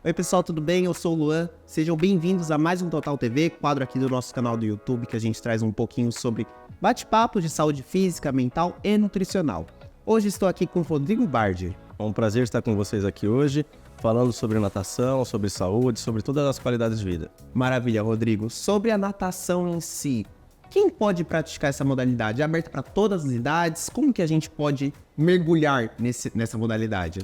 Oi pessoal, tudo bem? Eu sou o Luan. Sejam bem-vindos a mais um Total TV, quadro aqui do nosso canal do YouTube que a gente traz um pouquinho sobre bate-papos de saúde física, mental e nutricional. Hoje estou aqui com o Rodrigo Bardi. É um prazer estar com vocês aqui hoje, falando sobre natação, sobre saúde, sobre todas as qualidades de vida. Maravilha, Rodrigo. Sobre a natação em si, quem pode praticar essa modalidade? É aberta para todas as idades? Como que a gente pode mergulhar nessa modalidade?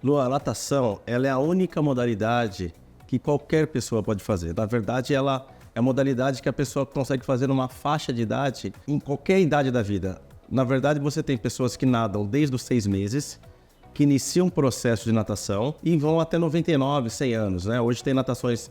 Lu, a natação, ela é a única modalidade que qualquer pessoa pode fazer. Na verdade, ela é a modalidade que a pessoa consegue fazer numa faixa de idade, em qualquer idade da vida. Na verdade, você tem pessoas que nadam desde os 6 meses, que iniciam um processo de natação e vão até 99, 100 anos, né? Hoje tem natações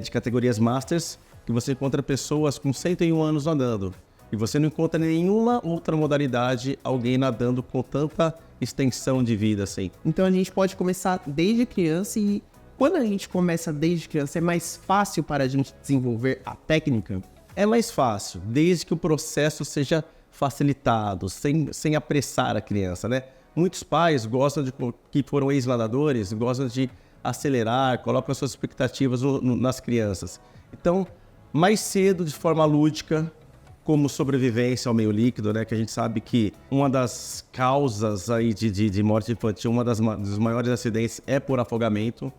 de categorias Masters, que você encontra pessoas com 101 anos nadando. E você não encontra nenhuma outra modalidade alguém nadando com tanta extensão de vida assim. Então a gente pode começar desde criança e quando a gente começa desde criança é mais fácil para a gente desenvolver a técnica? É mais fácil, desde que o processo seja facilitado, sem apressar a criança, né? Muitos pais gostam que foram ex-nadadores, gostam de acelerar, colocam suas expectativas nas crianças. Então, mais cedo, de forma lúdica, como sobrevivência ao meio líquido, né? Que a gente sabe que uma das causas aí de morte infantil, dos maiores acidentes é por afogamento.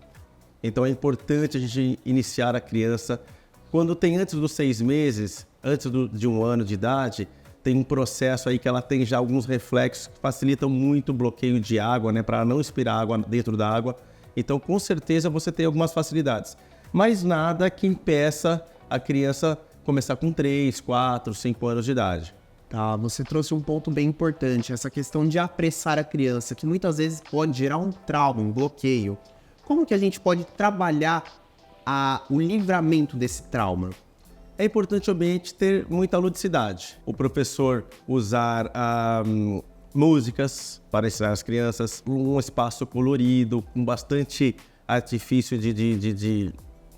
Então é importante a gente iniciar a criança. Quando tem antes dos 6 meses, antes de 1 ano de idade, tem um processo aí que ela tem já alguns reflexos que facilitam muito o bloqueio de água, né? Para não expirar água dentro da água. Então, com certeza, você tem algumas facilidades. Mas nada que impeça a criança começar com 3, 4, 5 anos de idade. Tá, você trouxe um ponto bem importante, essa questão de apressar a criança, que muitas vezes pode gerar um trauma, um bloqueio. Como que a gente pode trabalhar o livramento desse trauma? É importante, obviamente, ter muita ludicidade. O professor usar músicas para ensinar as crianças, um espaço colorido, com bastante artifício de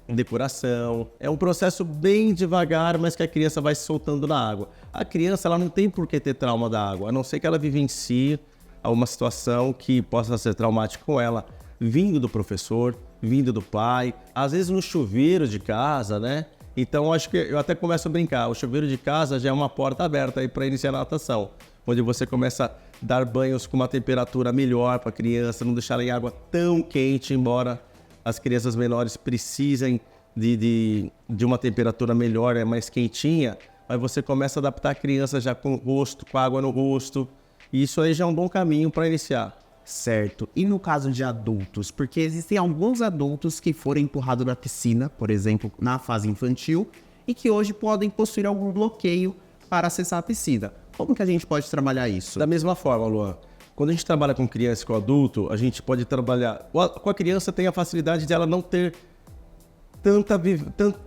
decoração. É um processo bem devagar, mas que a criança vai se soltando na água. A criança, ela não tem por que ter trauma da água, a não ser que ela vivencie uma situação que possa ser traumática com ela, vindo do professor, vindo do pai, às vezes no chuveiro de casa, né? Então, acho que eu até começo a brincar. O chuveiro de casa já é uma porta aberta aí para iniciar a natação, onde você começa a dar banhos com uma temperatura melhor para a criança, não deixar ela em água tão quente, embora as crianças menores precisem de uma temperatura melhor, mais quentinha, mas você começa a adaptar a criança já com o rosto, com água no rosto, e isso aí já é um bom caminho para iniciar. Certo. E no caso de adultos? Porque existem alguns adultos que foram empurrados na piscina, por exemplo, na fase infantil, e que hoje podem possuir algum bloqueio para acessar a piscina. Como que a gente pode trabalhar isso? Da mesma forma, Luan. Quando a gente trabalha com criança e com adulto, a gente pode trabalhar... Com a criança tem a facilidade de ela não ter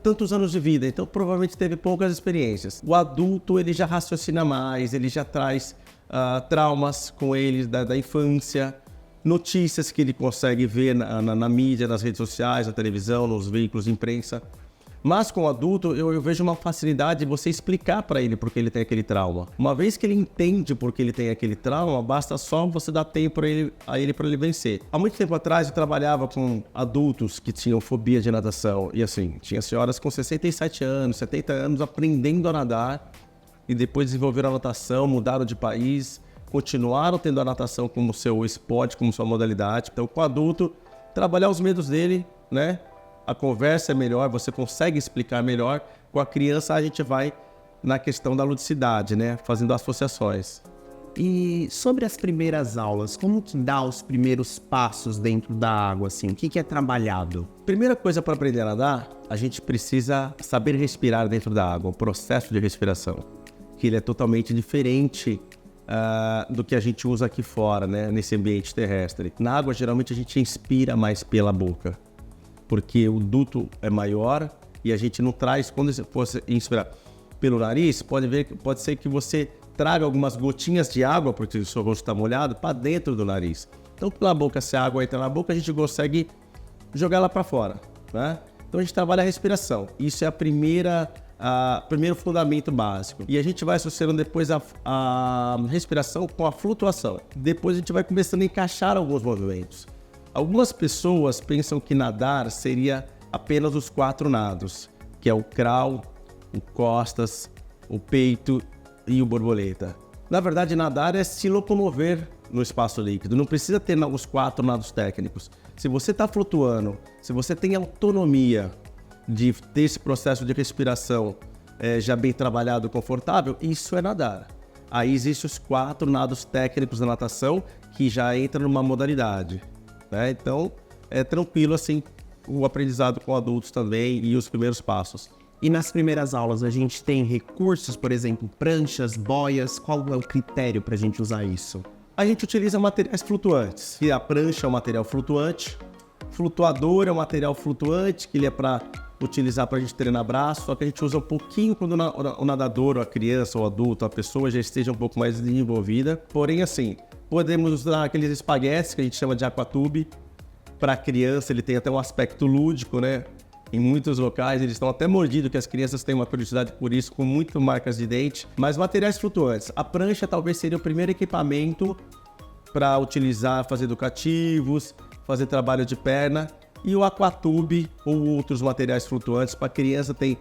tantos anos de vida, então provavelmente teve poucas experiências. O adulto, ele já raciocina mais, ele já traz traumas com ele da infância, notícias que ele consegue ver na mídia, nas redes sociais, na televisão, nos veículos de imprensa. Mas com o adulto, eu vejo uma facilidade de você explicar para ele por que ele tem aquele trauma. Uma vez que ele entende por que ele tem aquele trauma, basta só você dar tempo a ele para ele vencer. Há muito tempo atrás, eu trabalhava com adultos que tinham fobia de natação. E assim, tinha senhoras com 67 anos, 70 anos aprendendo a nadar e depois desenvolveram a natação, mudaram de país, continuaram tendo a natação como seu esporte, como sua modalidade. Então, com o adulto, trabalhar os medos dele, né? A conversa é melhor, você consegue explicar melhor. Com a criança, a gente vai na questão da ludicidade, né? Fazendo associações. E sobre as primeiras aulas, como que dá os primeiros passos dentro da água, assim? O que é trabalhado? Primeira coisa para aprender a nadar, a gente precisa saber respirar dentro da água, o processo de respiração, que ele é totalmente diferente do que a gente usa aqui fora, né? Nesse ambiente terrestre. Na água, geralmente, a gente inspira mais pela boca, porque o duto é maior e a gente não traz, quando você for inspirar pelo nariz, pode ser que você traga algumas gotinhas de água, porque o seu rosto está molhado, para dentro do nariz. Então, pela boca, se a água entra na boca, a gente consegue jogar ela para fora, né? Então, a gente trabalha a respiração. Isso é primeiro fundamento básico. E a gente vai associando depois a respiração com a flutuação. Depois, a gente vai começando a encaixar alguns movimentos. Algumas pessoas pensam que nadar seria apenas os 4 nados, que é o crawl, o costas, o peito e o borboleta. Na verdade, nadar é se locomover no espaço líquido, não precisa ter os 4 nados técnicos. Se você está flutuando, se você tem autonomia de ter esse processo de respiração já bem trabalhado, confortável, isso é nadar. Aí existem os 4 nados técnicos da natação que já entram numa modalidade, né? Então, é tranquilo assim o aprendizado com adultos também e os primeiros passos. E nas primeiras aulas a gente tem recursos, por exemplo, pranchas, boias, qual é o critério para a gente usar isso? A gente utiliza materiais flutuantes, e a prancha é um material flutuante, flutuador é um material flutuante, que ele é para utilizar para a gente treinar braço, só que a gente usa um pouquinho quando o nadador, ou a criança, ou o adulto, a pessoa já esteja um pouco mais desenvolvida. Porém, assim, podemos usar aqueles espaguetes que a gente chama de aquatube. Para a criança, ele tem até um aspecto lúdico, né? Em muitos locais, eles estão até mordidos, que as crianças têm uma curiosidade por isso, com muitas marcas de dente. Mas materiais flutuantes. A prancha talvez seria o primeiro equipamento para utilizar, fazer educativos, fazer trabalho de perna. E o aquatube ou outros materiais flutuantes para a criança tem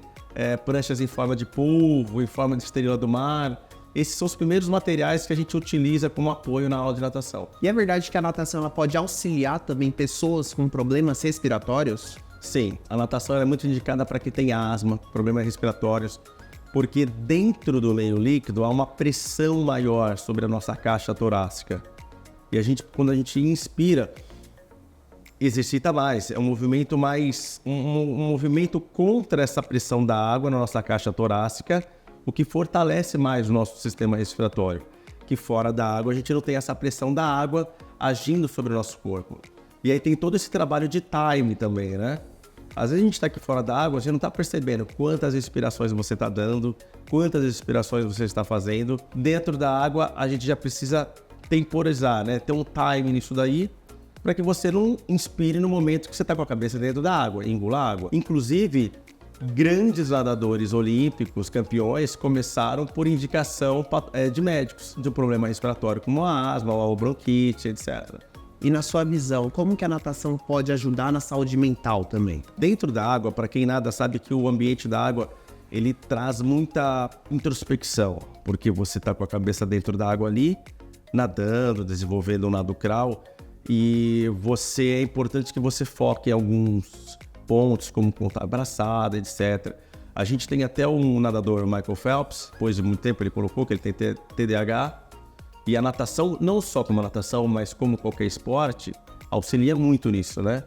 pranchas em forma de polvo, em forma de estrela do mar. Esses são os primeiros materiais que a gente utiliza como apoio na aula de natação. E é verdade que a natação ela pode auxiliar também pessoas com problemas respiratórios? Sim, a natação é muito indicada para quem tem asma, problemas respiratórios, porque dentro do meio líquido há uma pressão maior sobre a nossa caixa torácica. E quando a gente inspira, exercita mais, é um movimento mais, um movimento contra essa pressão da água na nossa caixa torácica, o que fortalece mais o nosso sistema respiratório. Que fora da água a gente não tem essa pressão da água agindo sobre o nosso corpo. E aí tem todo esse trabalho de time também, né? Às vezes a gente está aqui fora da água, você não está percebendo quantas respirações você está dando, quantas respirações você está fazendo. Dentro da água a gente já precisa temporizar, né? Ter um time nisso daí, para que você não inspire no momento que você está com a cabeça dentro da água, engula a água. Inclusive, grandes nadadores olímpicos, campeões, começaram por indicação de médicos de um problema respiratório, como a asma, ou a bronquite, etc. E na sua visão, como que a natação pode ajudar na saúde mental também? Dentro da água, para quem nada sabe que o ambiente da água, ele traz muita introspecção, porque você está com a cabeça dentro da água ali, nadando, desenvolvendo um nado crawl, e é importante que você foque em alguns pontos, como contar abraçada, etc. A gente tem até um nadador, Michael Phelps, depois de muito tempo ele colocou que ele tem TDAH, e a natação, não só como a natação, mas como qualquer esporte, auxilia muito nisso, né?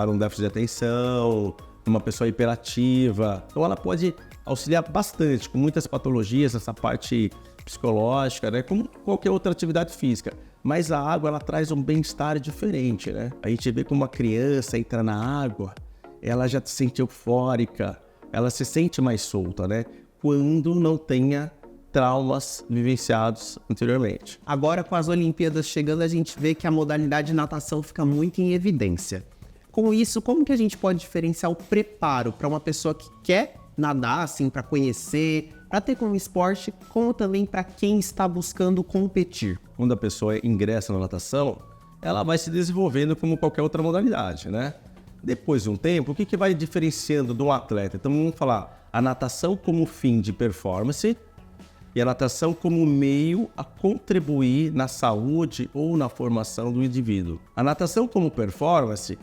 Num déficit de atenção, uma pessoa hiperativa. Então ela pode auxiliar bastante com muitas patologias, essa parte psicológica, né? Como qualquer outra atividade física. Mas a água, ela traz um bem-estar diferente, né? A gente vê como uma criança entra na água, ela já se sente eufórica, ela se sente mais solta, né? Quando não tenha traumas vivenciados anteriormente. Agora, com as Olimpíadas chegando, a gente vê que a modalidade de natação fica muito em evidência. Com isso, como que a gente pode diferenciar o preparo para uma pessoa que quer nadar, assim, para conhecer, para ter como esporte, como também para quem está buscando competir? Quando a pessoa ingressa na natação, ela vai se desenvolvendo como qualquer outra modalidade, né? Depois de um tempo, o que vai diferenciando de um atleta? Então, vamos falar a natação como fim de performance e a natação como meio a contribuir na saúde ou na formação do indivíduo. A natação como performance,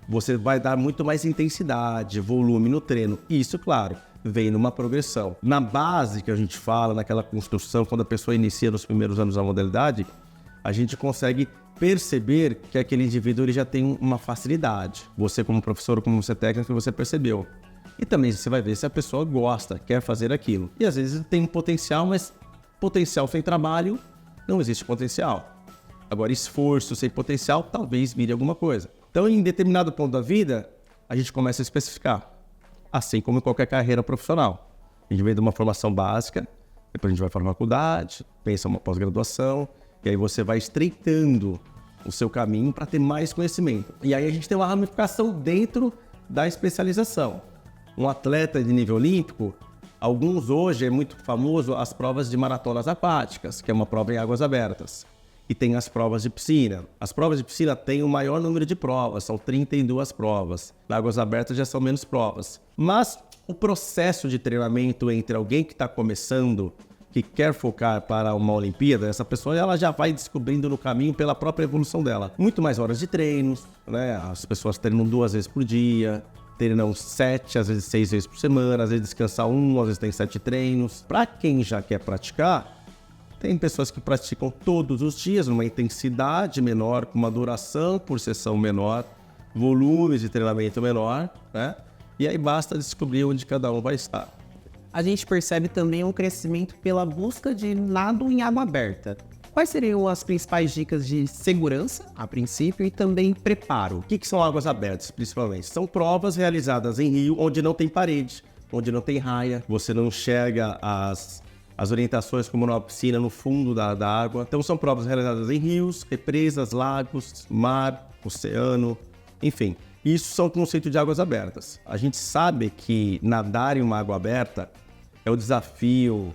você vai dar muito mais intensidade, volume no treino. Isso, claro, vem numa progressão. Na base que a gente fala, naquela construção, quando a pessoa inicia nos primeiros anos da modalidade, a gente consegue perceber que aquele indivíduo ele já tem uma facilidade. Você como professor, como você técnico, você percebeu. E também você vai ver se a pessoa gosta, quer fazer aquilo. E às vezes tem um potencial, mas potencial sem trabalho, não existe potencial. Agora, esforço sem potencial, talvez vire alguma coisa. Então, em determinado ponto da vida, a gente começa a especificar. Assim como em qualquer carreira profissional. A gente vem de uma formação básica, depois a gente vai para a faculdade, pensa uma pós-graduação, e aí você vai estreitando o seu caminho para ter mais conhecimento. E aí a gente tem uma ramificação dentro da especialização. Um atleta de nível olímpico, alguns hoje é muito famoso as provas de maratonas aquáticas, que é uma prova em águas abertas. e tem as provas de piscina. As provas de piscina têm o maior número de provas, são 32 provas. Na águas abertas já são menos provas. Mas o processo de treinamento entre alguém que está começando, que quer focar para uma Olimpíada, essa pessoa ela já vai descobrindo no caminho pela própria evolução dela. Muito mais horas de treinos, né? As pessoas treinam 2 vezes por dia, treinam 7, às vezes 6 vezes por semana, às vezes descansa 1, às vezes tem 7 treinos. Para quem já quer praticar, tem pessoas que praticam todos os dias, numa intensidade menor, com uma duração por sessão menor, volumes de treinamento menor, né? E aí basta descobrir onde cada um vai estar. A gente percebe também um crescimento pela busca de nado em água aberta. Quais seriam as principais dicas de segurança, a princípio, e também preparo? O que são águas abertas, principalmente? São provas realizadas em rio, onde não tem parede, onde não tem raia, você não enxerga as orientações como numa piscina no fundo da água. Então são provas realizadas em rios, represas, lagos, mar, oceano, enfim. Isso são o conceito de águas abertas. A gente sabe que nadar em uma água aberta é o desafio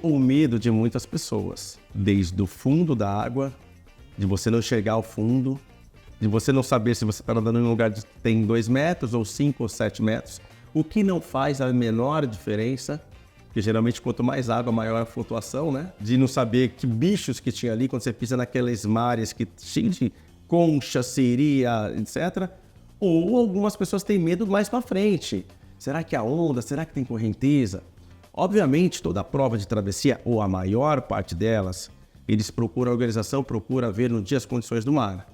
ou o medo de muitas pessoas. Desde o fundo da água, de você não enxergar o fundo, de você não saber se você está nadando em um lugar que tem 2 metros ou 5 ou 7 metros, o que não faz a menor diferença, porque geralmente quanto mais água, maior a flutuação, né? De não saber que bichos que tinha ali quando você pisa naqueles mares que cheio de concha, sereia, etc. Ou algumas pessoas têm medo mais para frente. Será que a onda? Será que tem correnteza? Obviamente, toda a prova de travessia, ou a maior parte delas, a organização procura ver no dia as condições do mar.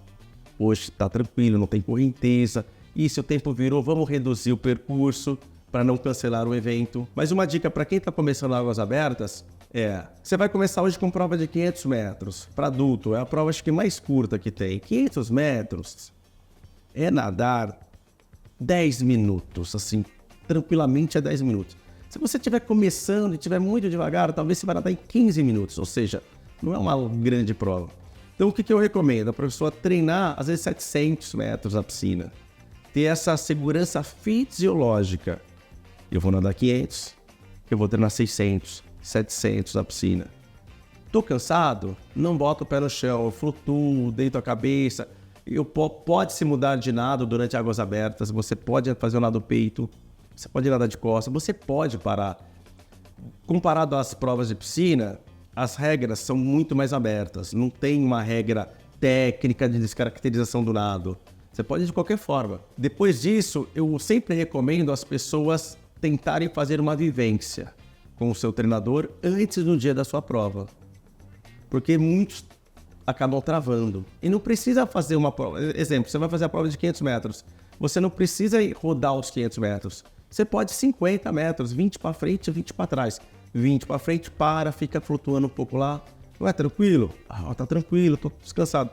Hoje está tranquilo, não tem correnteza. E se o tempo virou, vamos reduzir o percurso para não cancelar o evento. Mas uma dica para quem está começando águas abertas é, você vai começar hoje com prova de 500 metros. Para adulto, é a prova acho que mais curta que tem. 500 metros é nadar 10 minutos, assim, tranquilamente é 10 minutos. Se você estiver começando e estiver muito devagar, talvez você vai nadar em 15 minutos, ou seja, não é uma grande prova. Então o que eu recomendo? A pessoa treinar, às vezes, 700 metros na piscina. Ter essa segurança fisiológica. Eu vou nadar 500, eu vou treinar 600, 700 na piscina. Tô cansado? Não boto o pé no chão, eu flutuo, deito a cabeça. Pode se mudar de nado durante águas abertas, você pode fazer o nado peito, você pode nadar de costas, você pode parar. Comparado às provas de piscina, as regras são muito mais abertas. Não tem uma regra técnica de descaracterização do nado. Você pode ir de qualquer forma. Depois disso, eu sempre recomendo as pessoas tentarem fazer uma vivência com o seu treinador antes do dia da sua prova. Porque muitos acabam travando. E não precisa fazer uma prova. Exemplo, você vai fazer a prova de 500 metros. Você não precisa rodar os 500 metros. Você pode 50 metros, 20 para frente, 20 para trás. 20 para frente, fica flutuando um pouco lá. Não é tranquilo? Tá tranquilo, tô descansado.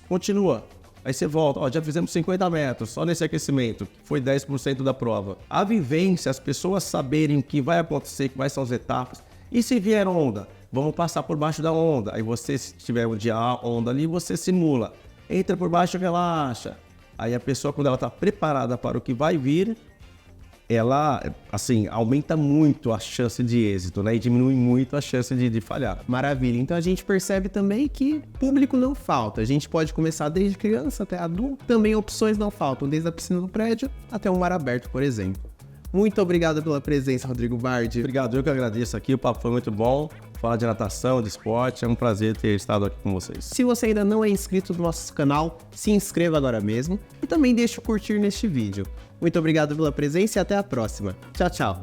Continua. Aí você volta, já fizemos 50 metros, só nesse aquecimento, que foi 10% da prova. A vivência, as pessoas saberem o que vai acontecer, quais são as etapas. E se vier onda? Vamos passar por baixo da onda. Aí você, se tiver um dia onda ali, você simula. Entra por baixo e relaxa. Aí a pessoa, quando ela está preparada para o que vai vir, ela, assim, aumenta muito a chance de êxito, né? E diminui muito a chance de falhar. Maravilha. Então a gente percebe também que público não falta. A gente pode começar desde criança até adulto. Também opções não faltam, desde a piscina do prédio até um mar aberto, por exemplo. Muito obrigado pela presença, Rodrigo Bardi. Obrigado, eu que agradeço aqui. O papo foi muito bom. Falar de natação, de esporte, é um prazer ter estado aqui com vocês. Se você ainda não é inscrito no nosso canal, se inscreva agora mesmo e também deixe o curtir neste vídeo. Muito obrigado pela presença e até a próxima. Tchau, tchau.